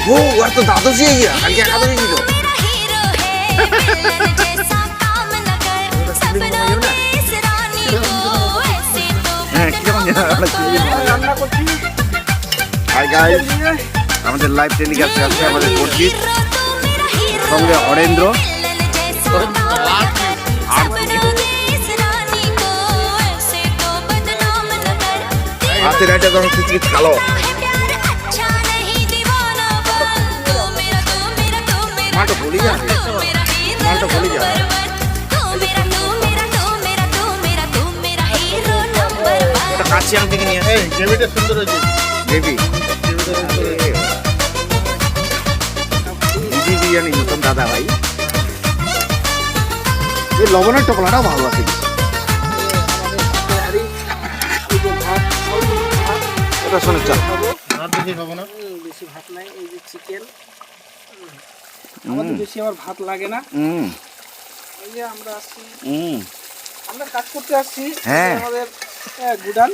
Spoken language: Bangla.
ও আর তো দ্বাদশী আইয়া কালকে একাদশী ছিল হ্যাঁ কিরকম রান্না করছি হাই গাইস আমাদের লাইভ টেলিকাস্ট আছে আমাদের পরিচিত সঙ্গে হরেন্দ্র হাতের একটা যখন খিচড়ি খালো মালটা ভুলি যা মালটা ভুলি যা ওটা কাছে আম থেকে নিয়ে আসে গ্রেভিটা সুন্দর হয়েছে গ্রেভি দিদি বিরিয়ানি নতুন দাদা ভাই এই লবণের টকলাটাও ভালো আছে ওটা শোনো চাল ভাত বেশি খাবো না বেশি ভাত নাই এই যে চিকেন আমাদের বেশি আমার ভাত লাগে না এই যে আমরা আসছি আমরা কাজ করতে আসছি আমাদের গুডান